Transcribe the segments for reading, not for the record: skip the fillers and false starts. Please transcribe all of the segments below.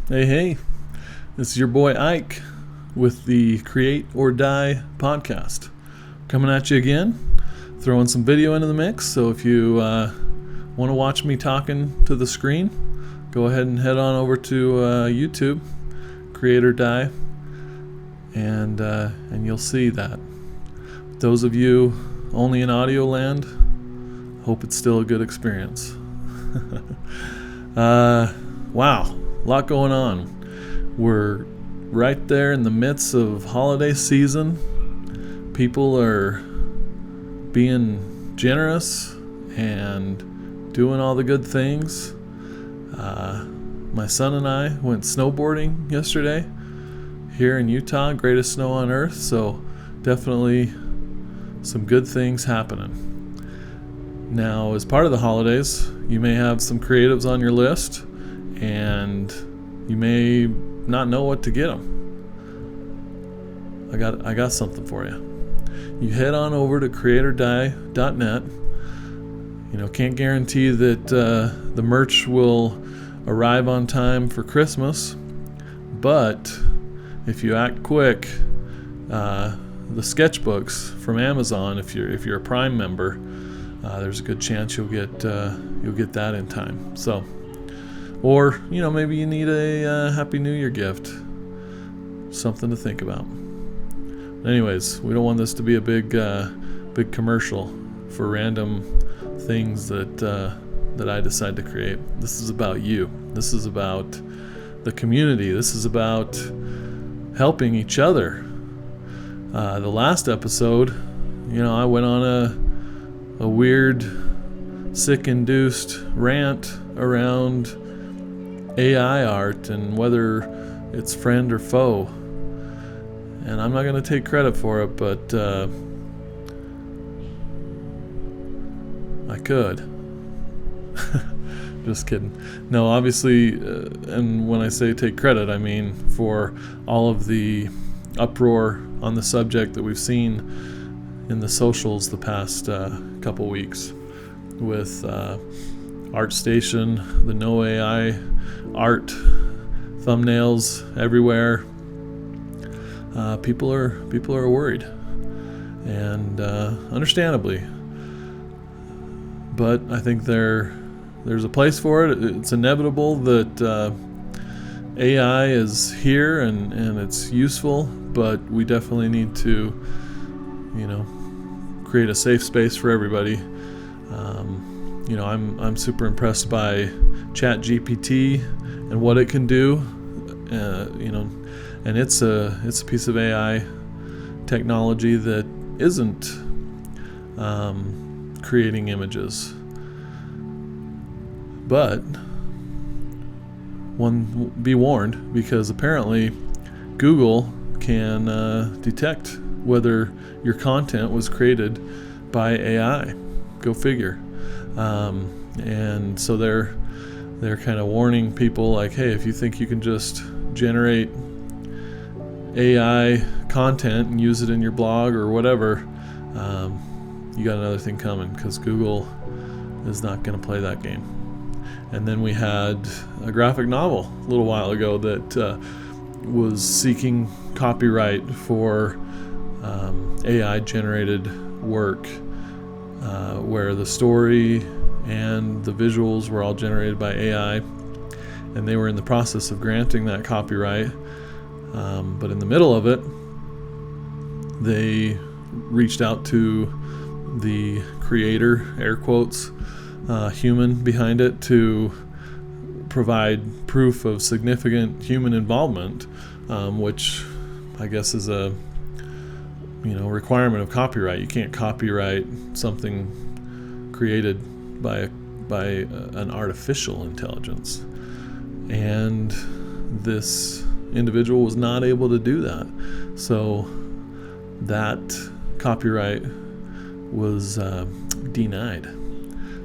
Hey, this is your boy Ike with the Create or Die podcast. Coming at you again, throwing some video into the mix. So if you want to watch me talking to the screen, go ahead and head on over to YouTube, Create or Die, and you'll see that. Those of you only in audio land, hope it's still a good experience. Wow. A lot going on. We're right there in the midst of holiday season. People are being generous and doing all the good things. My son and I went snowboarding yesterday here in Utah, greatest snow on earth, so definitely some good things happening. Now, as part of the holidays, you may have some creatives on your list, and you may not know what to get them. I got something for you. You head on over to createordie.net. Can't guarantee that the merch will arrive on time for Christmas, but if you act quick, the sketchbooks from Amazon, if you're a Prime member, there's a good chance you'll get that in time. So. Or, maybe you need a Happy New Year gift. Something to think about. Anyways, we don't want this to be a big commercial for random things that I decide to create. This is about you. This is about the community. This is about helping each other. The last episode, I went on a weird, sick-induced rant around AI art and whether it's friend or foe. And I'm not going to take credit for it, but I could. Just kidding. No, obviously, and when I say take credit, I mean for all of the uproar on the subject that we've seen in the socials the past couple weeks with ArtStation, the no AI art thumbnails everywhere. People are worried, and understandably. But I think there's a place for it. It's inevitable that AI is here and it's useful, but we definitely need to, create a safe space for everybody. I'm super impressed by ChatGPT and what it can do, and it's a piece of AI technology that isn't creating images, but be warned, because apparently Google can detect whether your content was created by AI. Go figure. And so they're kind of warning people like, hey, if you think you can just generate AI content and use it in your blog or whatever, you got another thing coming, because Google is not going to play that game. And then we had a graphic novel a little while ago that was seeking copyright for AI generated work, where the story and the visuals were all generated by AI, and they were in the process of granting that copyright. But in the middle of it, they reached out to the creator, air quotes, human behind it, to provide proof of significant human involvement, which I guess is a requirement of copyright. You can't copyright something created by an artificial intelligence, and this individual was not able to do that, so that copyright was denied.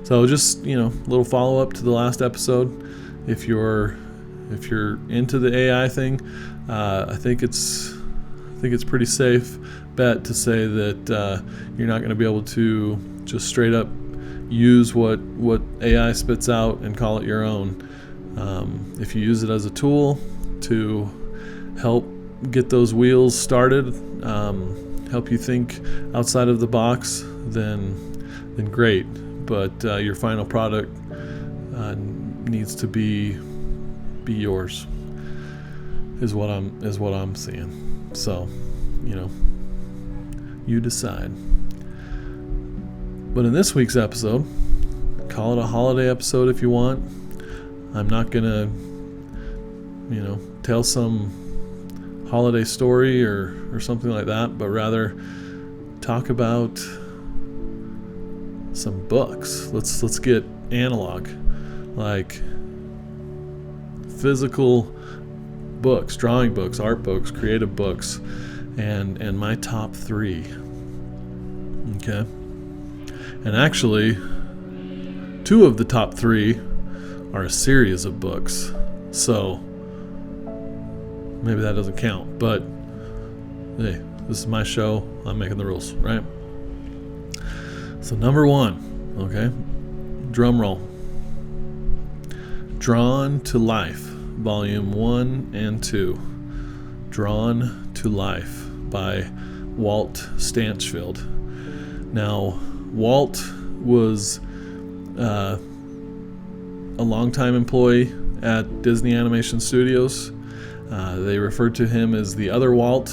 So just a little follow-up to the last episode. If you're into the AI thing, I think it's pretty safe bet to say that you're not going to be able to just straight up use what AI spits out and call it your own. If you use it as a tool to help get those wheels started, help you think outside of the box, then great. But your final product needs to be yours, is what I'm seeing. So, you decide. But in this week's episode, call it a holiday episode if you want. I'm not gonna, tell some holiday story or something like that, but rather talk about some books. Let's get analog, like physical books, drawing books, art books, creative books, and my top 3. Okay. And actually, 2 of the top 3 are a series of books. So maybe that doesn't count, but hey, this is my show. I'm making the rules, right? So number 1, okay, drum roll. Drawn to Life, Volume 1 and 2. Drawn to Life by Walt Stanchfield. Now, Walt was a longtime employee at Disney Animation Studios. They referred to him as the other Walt.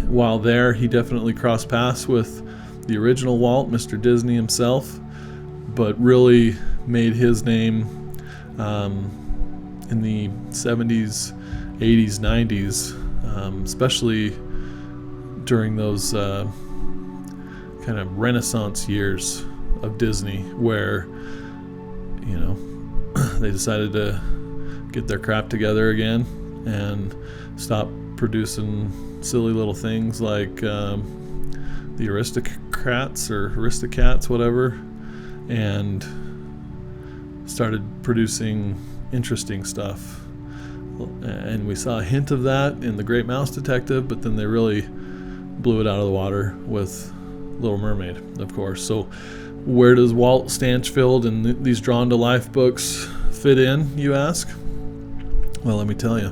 While there, he definitely crossed paths with the original Walt, Mr. Disney himself, but really made his name in the 70s, 80s, 90s, especially during those kind of Renaissance years of Disney, where they decided to get their crap together again and stop producing silly little things like the Aristocrats or Aristocats, whatever, and started producing interesting stuff. And we saw a hint of that in The Great Mouse Detective, but then they really blew it out of the water with Little Mermaid, of course. So where does Walt Stanchfield and these Drawn to Life books fit in, you ask? Well, let me tell you.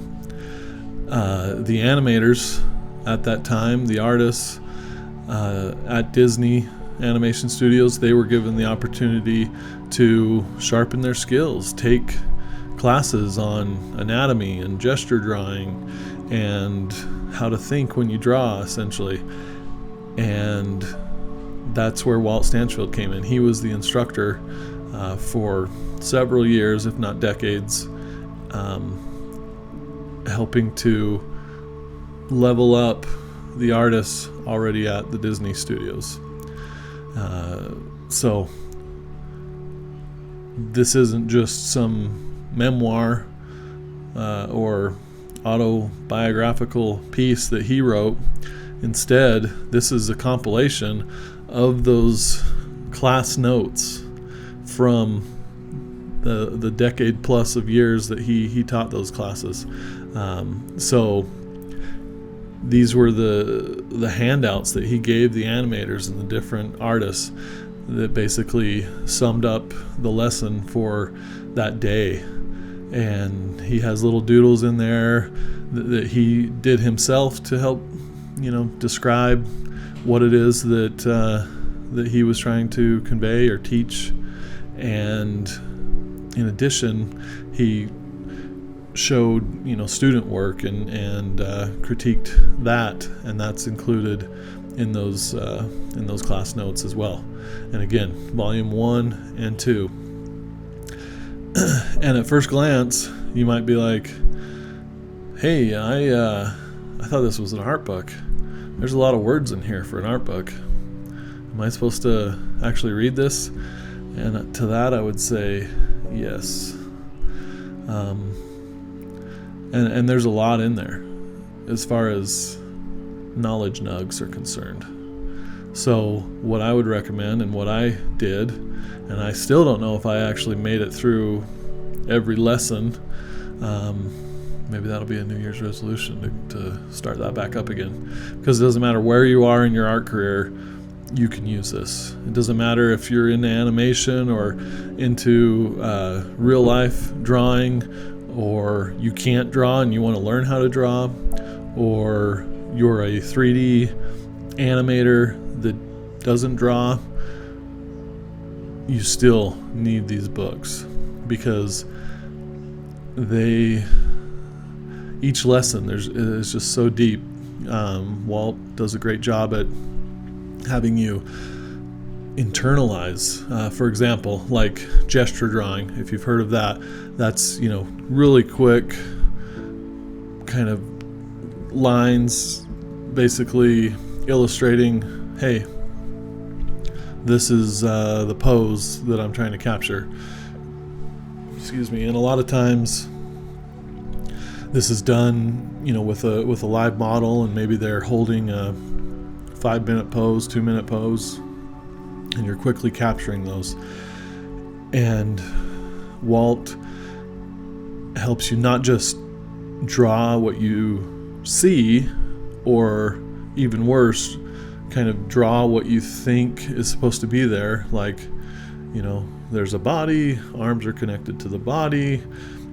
The animators at that time, the artists at Disney Animation Studios, they were given the opportunity to sharpen their skills, take classes on anatomy and gesture drawing and how to think when you draw, essentially. And that's where Walt Stanchfield came in. He was the instructor for several years, if not decades, helping to level up the artists already at the Disney Studios. So this isn't just some memoir or autobiographical piece that he wrote. Instead, this is a compilation of those class notes from the decade plus of years that he taught those classes. So these were the handouts that he gave the animators and the different artists that basically summed up the lesson for that day. And he has little doodles in there that he did himself to help, describe what it is that he was trying to convey or teach. And in addition, he showed student work and critiqued that, and that's included in those class notes as well. And again, volume 1 and 2. And at first glance, you might be like, "Hey, I thought this was an art book. There's a lot of words in here for an art book. Am I supposed to actually read this?" And to that, I would say yes. And there's a lot in there as far as knowledge nugs are concerned. So what I would recommend and what I did, and I still don't know if I actually made it through every lesson. Maybe that'll be a New Year's resolution to start that back up again, because it doesn't matter where you are in your art career. you can use this. It doesn't matter if you're into animation or into real life drawing, or you can't draw and you want to learn how to draw, or you're a 3D animator that doesn't draw. You still need these books, because each lesson is just so deep. Walt does a great job at having you internalize. For example, like gesture drawing, if you've heard of that, that's, really quick kind of lines, basically illustrating, hey, this is the pose that I'm trying to capture. Excuse me. And a lot of times this is done, with a live model, and maybe they're holding a 5-minute pose, 2-minute pose, and you're quickly capturing those. And Walt helps you not just draw what you see, or even worse, kind of draw what you think is supposed to be there. Like, there's a body, arms are connected to the body,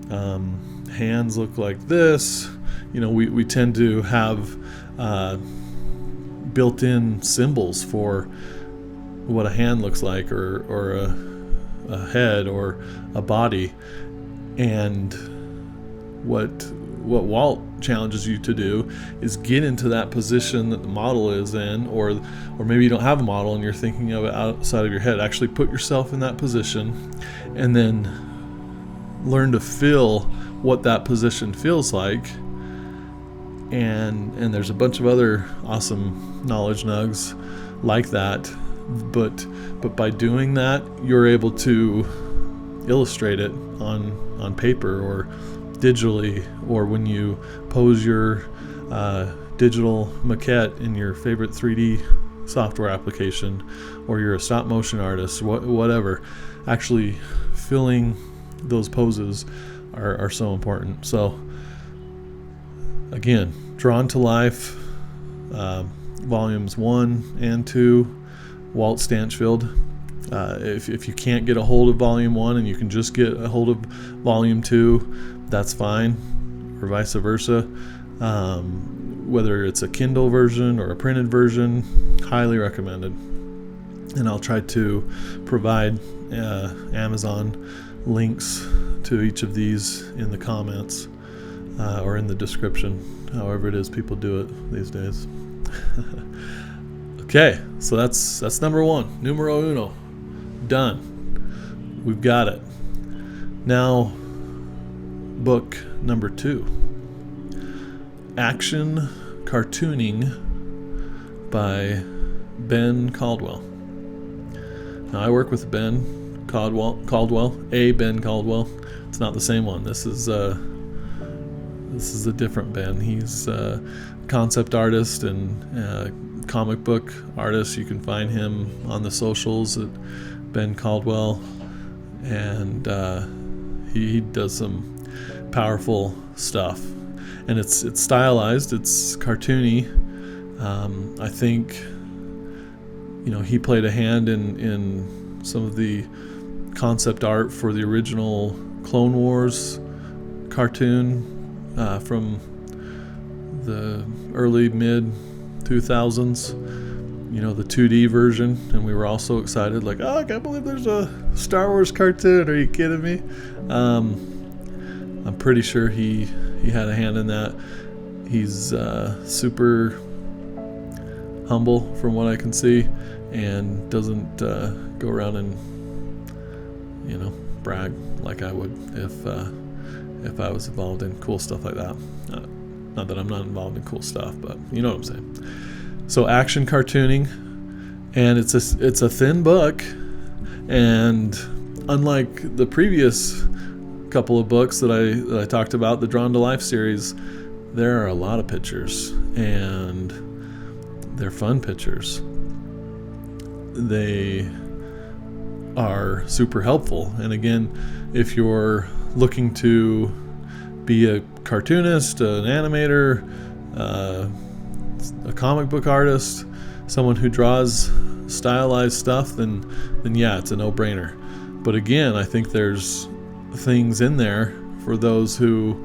hands look like this. We tend to have built-in symbols for what a hand looks like, or a head, or a body. And what Walt challenges you to do is get into that position that the model is in, or maybe you don't have a model and you're thinking of it outside of your head. Actually put yourself in that position, and then learn to feel what that position feels like. And there's a bunch of other awesome knowledge nugs like that, but by doing that, you're able to illustrate it on paper or digitally, or when you pose your digital maquette in your favorite 3D software application, or you're a stop motion artist, whatever. Actually filling those poses are so important. So again, Drawn to Life, volumes 1 and 2, Walt Stanchfield. If you can't get a hold of volume 1 and you can just get a hold of volume 2, that's fine, or vice versa. Whether it's a Kindle version or a printed version, highly recommended. And I'll try to provide Amazon links to each of these in the comments or in the description, however it is people do it these days. Okay, so that's number 1, numero uno, done. We've got it. Now, book number 2, Action Cartooning by Ben Caldwell. Now, I work with Ben Caldwell, Ben Caldwell. It's not the same one. This is a different Ben. He's a concept artist and comic book artist. You can find him on the socials at Ben Caldwell, and he does some powerful stuff. And it's stylized, it's cartoony. I think he played a hand in some of the concept art for the original Clone Wars cartoon from the early mid 2000s, the 2D version. And we were all so excited, like, oh, I can't believe there's a Star Wars cartoon, are you kidding me? I'm pretty sure he had a hand in that. He's super humble from what I can see, and doesn't go around and brag like I would if I was involved in cool stuff like that. Not that I'm not involved in cool stuff, but you know what I'm saying. So action cartooning, and it's a thin book, and unlike the previous couple of books that I talked about, the Drawn to Life series, there are a lot of pictures, and they're fun pictures. They are super helpful. And again, if you're looking to be a cartoonist, an animator, a comic book artist, someone who draws stylized stuff, then yeah, it's a no-brainer. But again, I think there's things in there for those who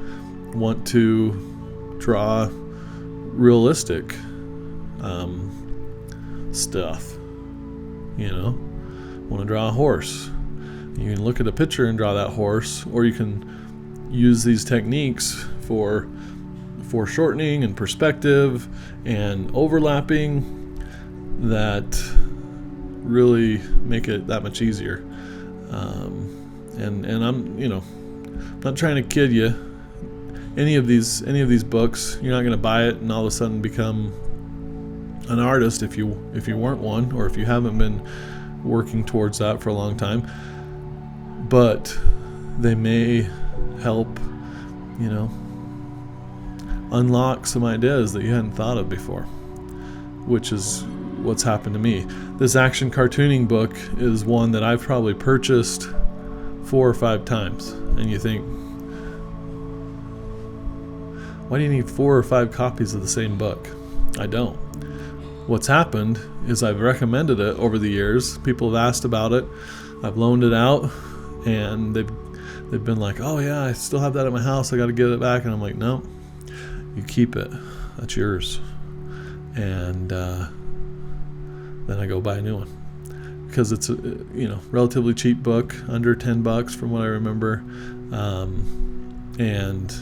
want to draw realistic stuff. Want to draw a horse. You can look at a picture and draw that horse, or you can use these techniques for foreshortening and perspective and overlapping that really make it that much easier. And I'm not trying to kid you. Any of these books, you're not going to buy it and all of a sudden become an artist if you weren't one, or if you haven't been working towards that for a long time. But they may help, unlock some ideas that you hadn't thought of before, which is what's happened to me. This action cartooning book is one that I've probably purchased 4 or 5 times. And you think, why do you need 4 or 5 copies of the same book? I don't. What's happened is I've recommended it over the years. People have asked about it. I've loaned it out, and they've been like, oh yeah, I still have that at my house. I got to get it back. And I'm like, no, you keep it. That's yours. And then I go buy a new one, because it's a relatively cheap book, under $10 from what I remember, and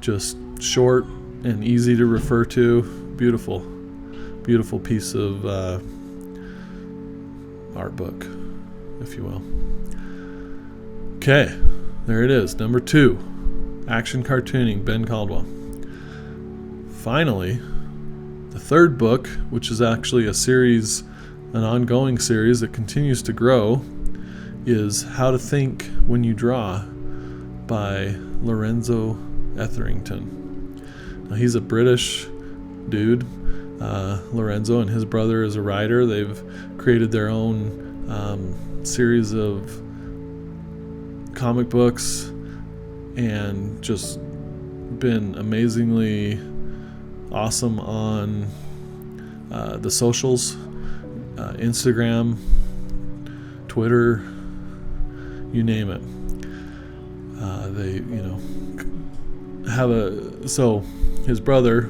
just short and easy to refer to. Beautiful piece of art book, if you will. Okay, there it is, number 2, Action Cartooning, Ben Caldwell. Finally, the third book, which is actually an ongoing series that continues to grow, is How to Think When You Draw by Lorenzo Etherington. Now, he's a British dude. Lorenzo and his brother is a writer. They've created their own series of comic books and just been amazingly awesome on the socials, Instagram, Twitter, you name it. They so his brother,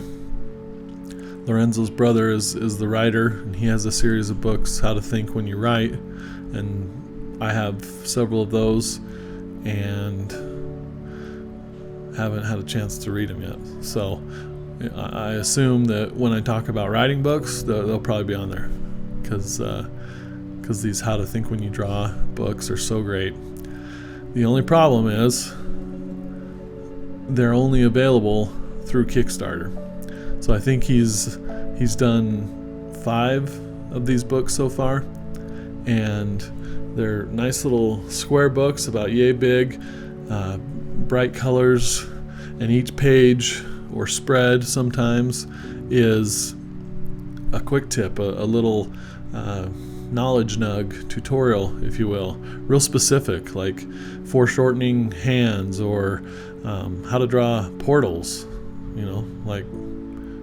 Lorenzo's brother, is the writer, and he has a series of books, How to Think When You Write, and I have several of those and haven't had a chance to read them yet. So I assume that when I talk about writing books, they'll probably be on there, because these How to Think When You Draw books are so great. The only problem is they're only available through Kickstarter. So I think he's done 5 of these books so far, and they're nice little square books about yay big, bright colors, and each page or spread sometimes is a quick tip, a little knowledge nug tutorial, if you will, real specific, like foreshortening hands, or how to draw portals, like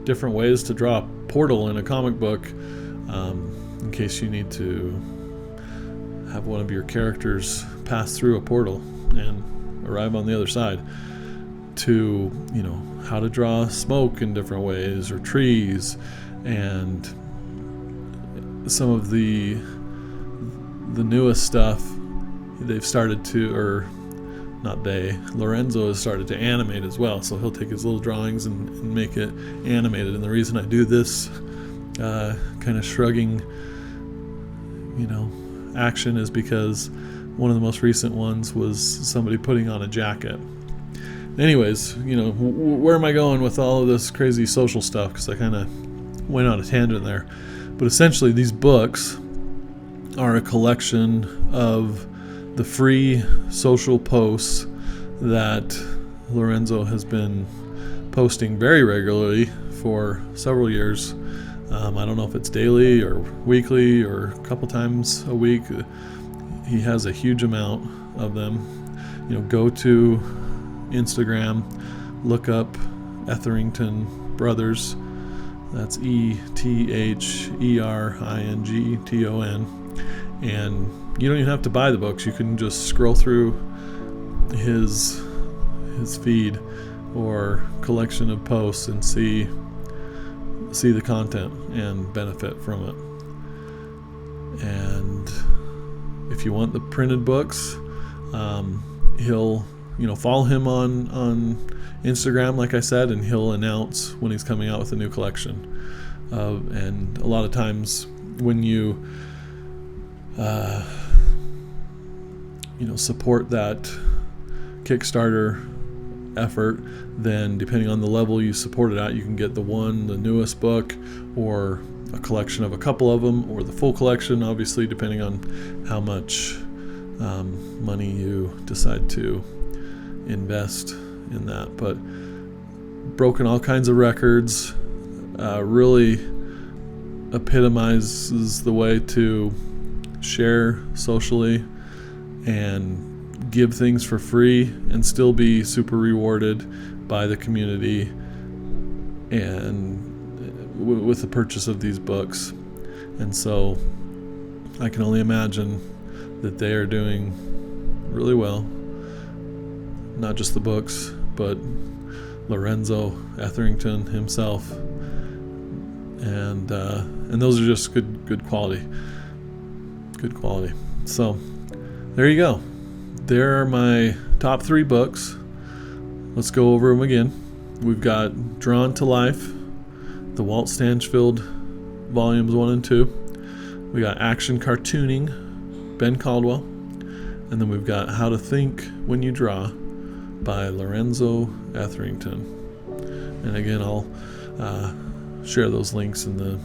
different ways to draw a portal in a comic book, in case you need to have one of your characters pass through a portal and arrive on the other side, to how to draw smoke in different ways, or trees, and some of the newest stuff they've started to, or not they, Lorenzo has started to animate as well. So he'll take his little drawings and make it animated. And the reason I do this kind of shrugging, action is because one of the most recent ones was somebody putting on a jacket. Anyways, where am I going with all of this crazy social stuff? Because I kind of went on a tangent there. But essentially, these books are a collection of the free social posts that Lorenzo has been posting very regularly for several years. I don't know if it's daily or weekly or a couple times a week. He has a huge amount of them. Go to Instagram, look up Etherington Brothers, That's Etherington. And you don't even have to buy the books. You can just scroll through his feed or collection of posts and see the content and benefit from it. And if you want the printed books, he'll follow him on Instagram, like I said, and he'll announce when he's coming out with a new collection. And a lot of times when you support that Kickstarter effort, then depending on the level you support it at, you can get the newest book, or a collection of a couple of them, or the full collection, obviously depending on how much money you decide to invest in that. But broken all kinds of records, really epitomizes the way to share socially and give things for free and still be super rewarded by the community and with the purchase of these books. And so I can only imagine that they are doing really well, not just the books, but Lorenzo Etherington himself, and those are just good quality. So there you go. There are my top 3 books. Let's go over them again. We've got Drawn to Life, the Walt Stanchfield volumes 1 and 2. We got Action Cartooning, Ben Caldwell. And then we've got How to Think When You Draw by Lorenzo Etherington. And again, I'll share those links in the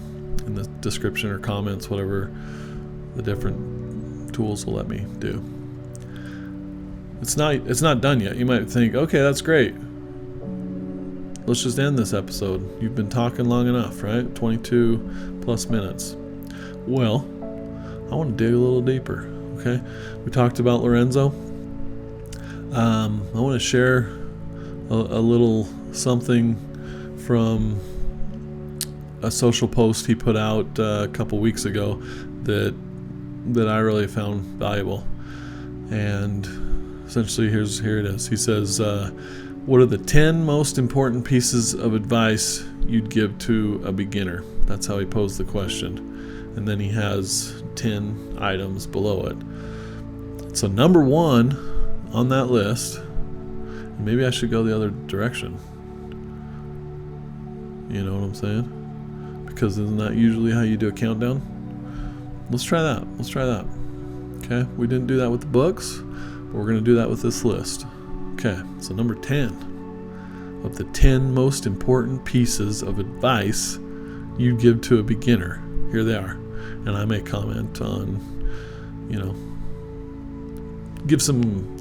description or comments, whatever the different tools will let me do. It's not done yet. You might think, okay, that's great. Let's just end this episode. You've been talking long enough, right? 22 plus minutes. Well, I want to dig a little deeper, okay? We talked about Lorenzo. I want to share a little something from a social post he put out a couple weeks ago that I really found valuable. And essentially, here it is. He says, what are the 10 most important pieces of advice you'd give to a beginner? That's how he posed the question. And then he has 10 items below it. So number 1 on that list, and maybe I should go the other direction. You know what I'm saying? Because isn't that usually how you do a countdown? Let's try that. Okay, we didn't do that with the books, but we're going to do that with this list. Okay, so number 10 of the 10 most important pieces of advice you'd give to a beginner. Here they are. And I may comment on, give some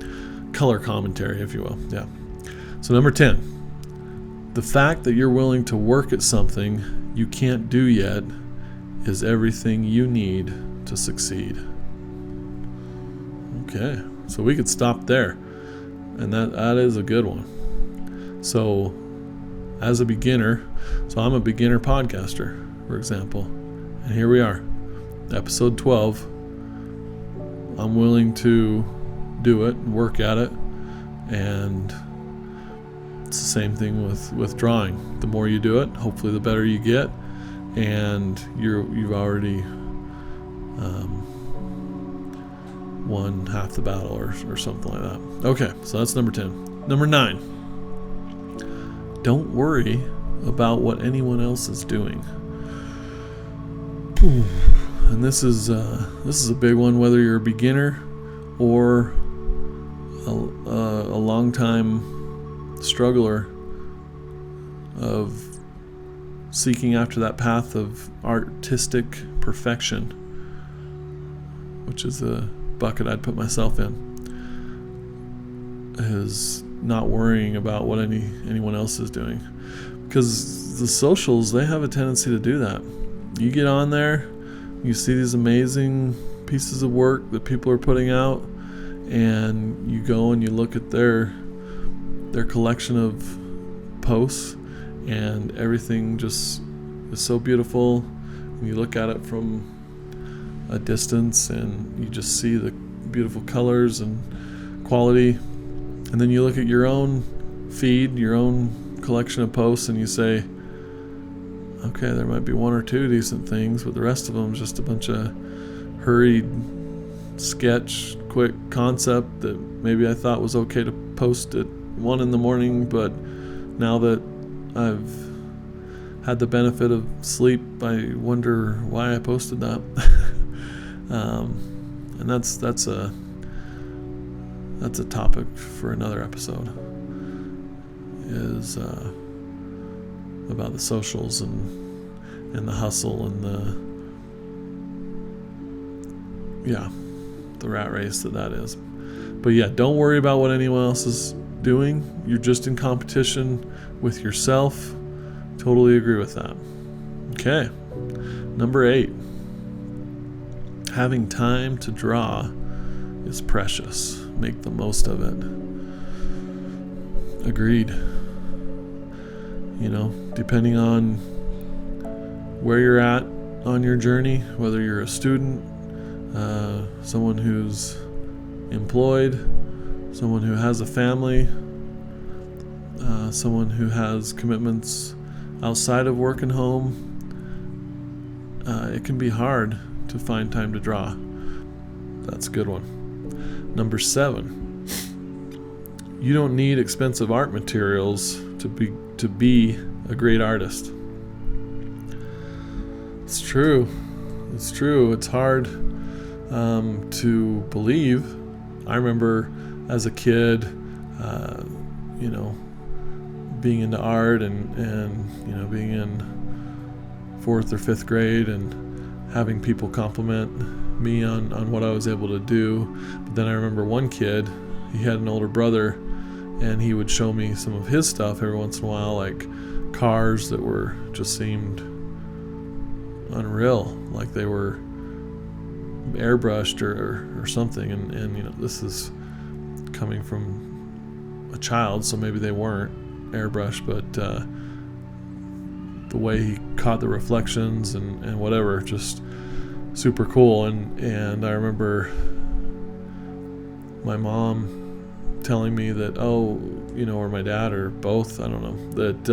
color commentary, if you will. Yeah. So number 10, the fact that you're willing to work at something you can't do yet is everything you need to succeed. Okay, so we could stop there. And that is a good one. So as a beginner, so I'm a beginner podcaster, for example. And here we are, episode 12. I'm willing to do it, work at it, and it's the same thing with drawing. The more you do it, hopefully the better you get, and you've already won half the battle or something like that. Okay, so that's number 10. Number 9, don't worry about what anyone else is doing. And this is a big one, whether you're a beginner or a long time struggler of seeking after that path of artistic perfection, which is a bucket I'd put myself in, is not worrying about what anyone else is doing. Because the socials, they have a tendency to do that. You get on there, you see these amazing pieces of work that people are putting out, and you go and you look at their collection of posts, and everything just is so beautiful. And you look at it from a distance and you just see the beautiful colors and quality. And then you look at your own feed, your own collection of posts, and you say, okay, there might be one or two decent things, but the rest of them is just a bunch of hurried sketch, quick concept that maybe I thought was okay to post at 1 a.m, but now that I've had the benefit of sleep, I wonder why I posted that. And that's a topic for another episode, is about the socials and the hustle and the rat race that is. But yeah, don't worry about what anyone else is doing. You're just in competition with yourself. Totally agree with that. Okay, number 8. Having time to draw is precious. Make the most of it. Agreed. Depending on where you're at on your journey, whether you're a student, someone who's employed, someone who has a family, someone who has commitments outside of work and home, it can be hard to find time to draw. That's a good one. Number 7, you don't need expensive art materials to be a great artist. It's true. It's hard to believe. I remember as a kid, being into art and being in 4th or 5th grade and having people compliment me on what I was able to do. But then I remember one kid, he had an older brother, and he would show me some of his stuff every once in a while, like cars that were just seemed unreal, like they were airbrushed or something. And this is coming from a child, so maybe they weren't airbrushed, but the way he caught the reflections and whatever, just super cool. And I remember my mom telling me that, or my dad, or both, I don't know, that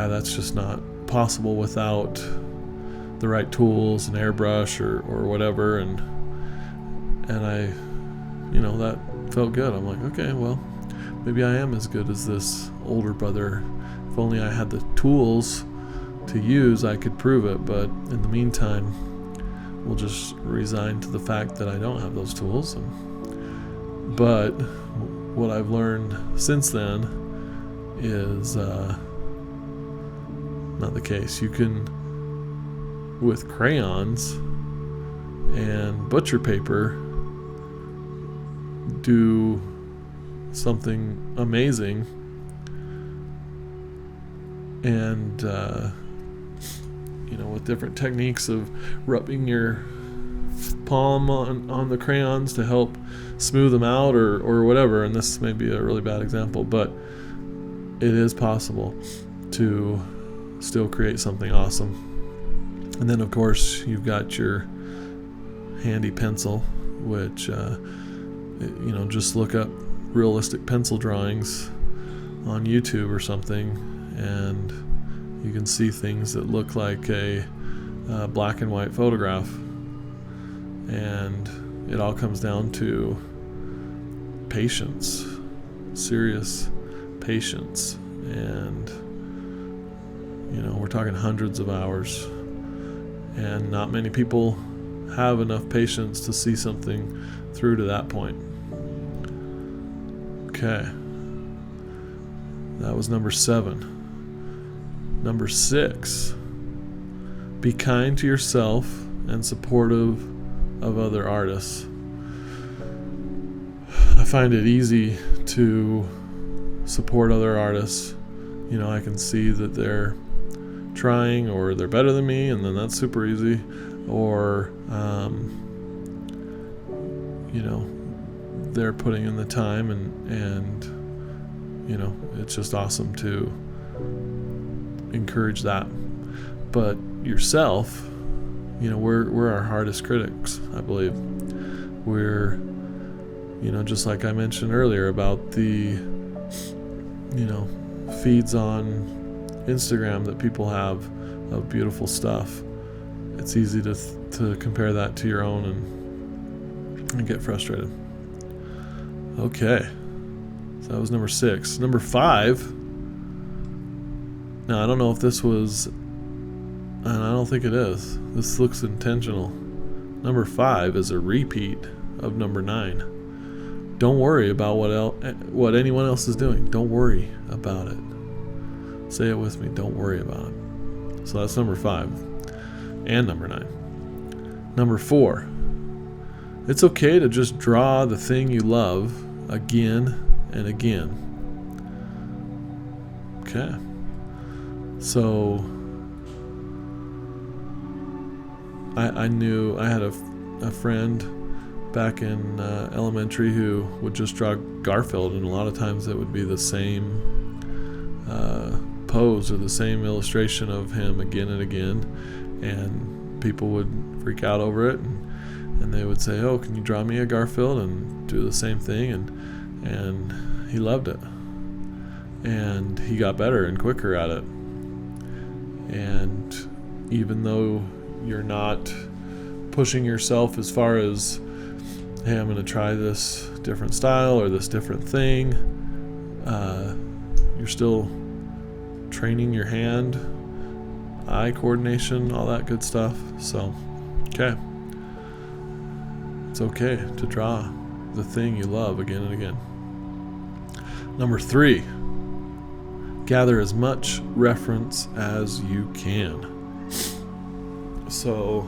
that's just not possible without the right tools and airbrush or whatever. And I, that felt good. I'm like, okay, well, maybe I am as good as this older brother. If only I had the tools to use, I could prove it. But in the meantime, we'll just resign to the fact that I don't have those tools. But what I've learned since then is not the case. You can, with crayons and butcher paper, do something amazing. And with different techniques of rubbing your palm on the crayons to help smooth them out or whatever. And this may be a really bad example, but it is possible to still create something awesome. And then of course you've got your handy pencil, which just look up realistic pencil drawings on YouTube or something, and you can see things that look like a black and white photograph. And it all comes down to patience, serious patience. And we're talking hundreds of hours, and not many people have enough patience to see something through to that point. Okay, that was number 7. Number 6, be kind to yourself and supportive of other artists. I find it easy to support other artists. I can see that they're trying, or they're better than me, and then that's super easy. Or they're putting in the time, and it's just awesome to encourage that. But yourself, we're our hardest critics, I believe. We're, just like I mentioned earlier about the, feeds on Instagram that people have of beautiful stuff. It's easy to compare that to your own and get frustrated. Okay, so that was number 6. Number 5. Now I don't know if this was, and I don't think it is. This looks intentional. Number 5 is a repeat of number 9. Don't worry about what anyone else is doing. Don't worry about it. Say it with me. Don't worry about it. So that's number 5 and number 9. Number 4. It's okay to just draw the thing you love again and again. Okay. So I knew I had a friend back in elementary who would just draw Garfield, and a lot of times it would be the same pose or the same illustration of him again and again, and people would freak out over it, and they would say, "Oh, can you draw me a Garfield?" and do the same thing, and he loved it, and he got better and quicker at it. And even though you're not pushing yourself as far as, hey, I'm going to try this different style or this different thing, you're still training your hand, eye coordination, all that good stuff. So, okay. It's okay to draw the thing you love again and again. Number 3, gather as much reference as you can. So,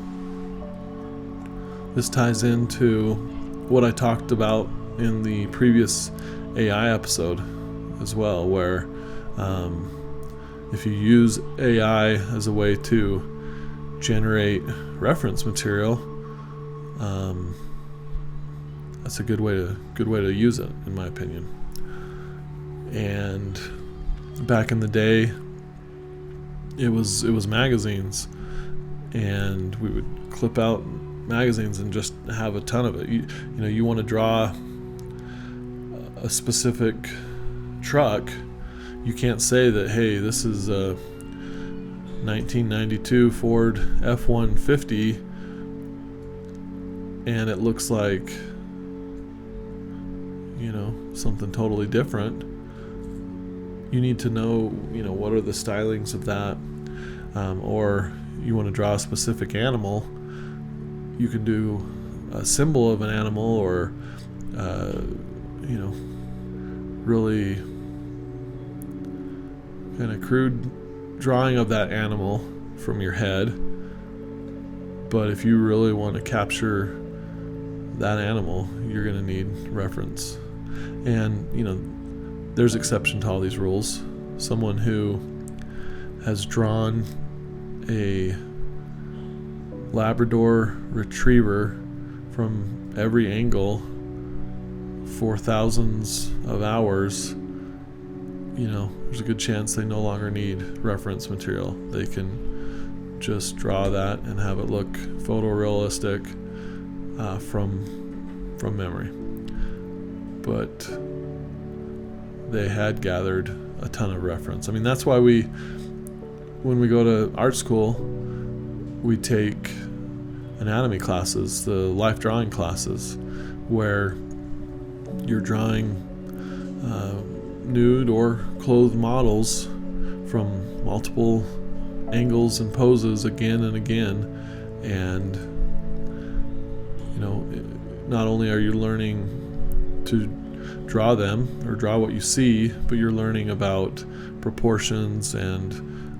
this ties into what I talked about in the previous AI episode as well, where if you use AI as a way to generate reference material, that's a good way to use it, in my opinion. And back in the day, it was magazines, and we would clip out magazines and just have a ton of it. You want to draw a specific truck, you can't say that, hey, this is a 1992 Ford F-150 and it looks like something totally different. You need to know what are the stylings of that, or you want to draw a specific animal, you can do a symbol of an animal, or really kind of crude drawing of that animal from your head. But if you really want to capture that animal, you're going to need reference. And there's exception to all these rules. Someone who has drawn a Labrador retriever from every angle for thousands of hours, there's a good chance they no longer need reference material. They can just draw that and have it look photorealistic from memory. But they had gathered a ton of reference. I mean, that's why when we go to art school, we take anatomy classes, the life drawing classes, where you're drawing nude or clothed models from multiple angles and poses again and again. And not only are you learning to draw them or draw what you see, but you're learning about proportions and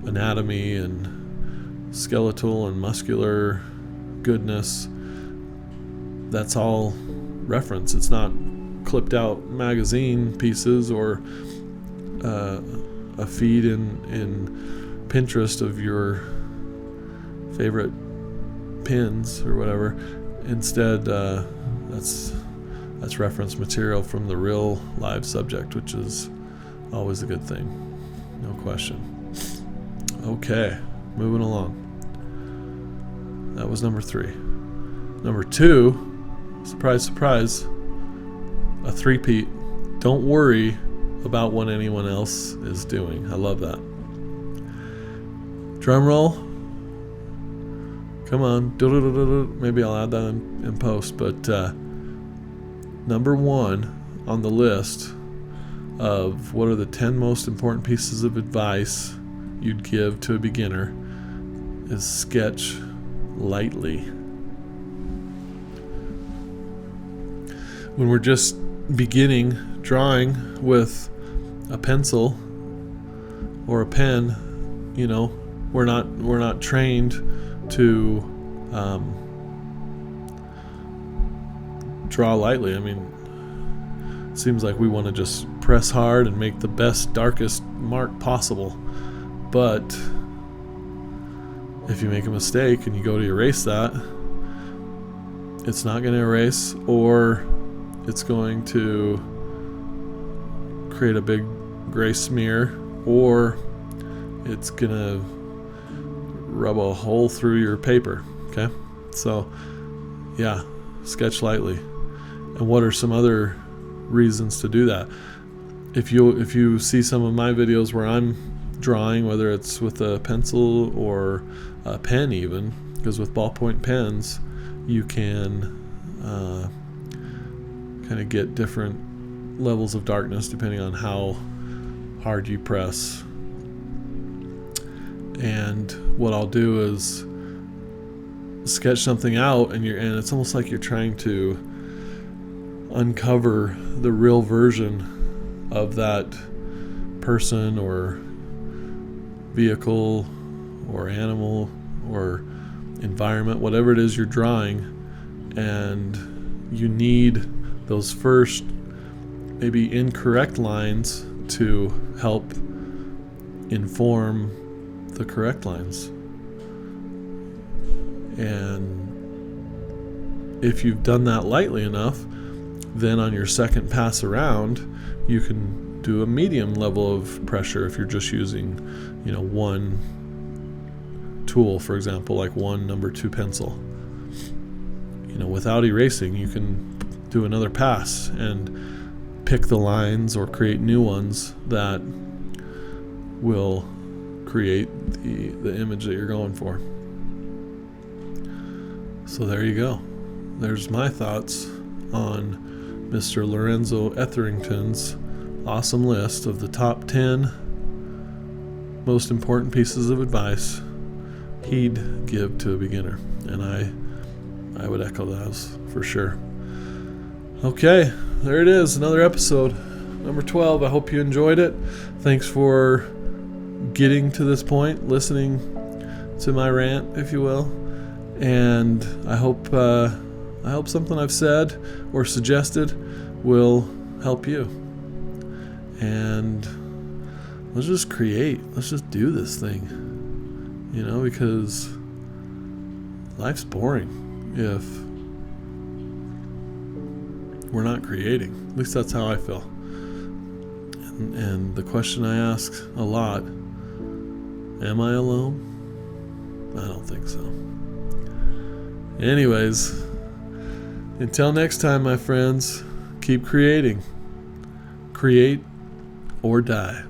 anatomy and skeletal and muscular goodness. That's all reference. It's not clipped out magazine pieces or a feed in Pinterest of your favorite pins or whatever. Instead, that's reference material from the real live subject, which is always a good thing, no question. Okay, moving along. That was number 3. Number 2, surprise, surprise, a three-peat. Don't worry about what anyone else is doing. I love that. Drum roll. Come on. Maybe I'll add that in post. But number 1 on the list of what are the 10 most important pieces of advice you'd give to a beginner is sketch lightly. When we're just beginning drawing with a pencil or a pen, we're not trained to draw lightly. I mean, it seems like we want to just press hard and make the best, darkest mark possible. But if you make a mistake and you go to erase that, it's not going to erase, or it's going to create a big gray smear, or it's going to rub a hole through your paper. Okay? So, yeah, sketch lightly. And what are some other reasons to do that? If you see some of my videos where I'm drawing, whether it's with a pencil or a pen even, because with ballpoint pens you can kind of get different levels of darkness depending on how hard you press. And what I'll do is sketch something out, and it's almost like you're trying to uncover the real version of that person or vehicle or animal or environment, whatever it is you're drawing. And you need those first maybe incorrect lines to help inform the correct lines. And if you've done that lightly enough, then on your second pass around, you can do a medium level of pressure if you're just using, one tool, for example, like one number 2 pencil. Without erasing, you can do another pass and pick the lines or create new ones that will create the image that you're going for. So there you go. There's my thoughts on Mr. Lorenzo Etherington's awesome list of the top 10 most important pieces of advice he'd give to a beginner. And I would echo those for sure. Okay, there it is, another episode, number 12. I hope you enjoyed it. Thanks for getting to this point, listening to my rant, if you will. And I hope something I've said or suggested will help you. And let's just create. Let's just do this thing. Because life's boring if we're not creating. At least that's how I feel. And the question I ask a lot, am I alone? I don't think so. Anyways, until next time, my friends, keep creating. Create or die.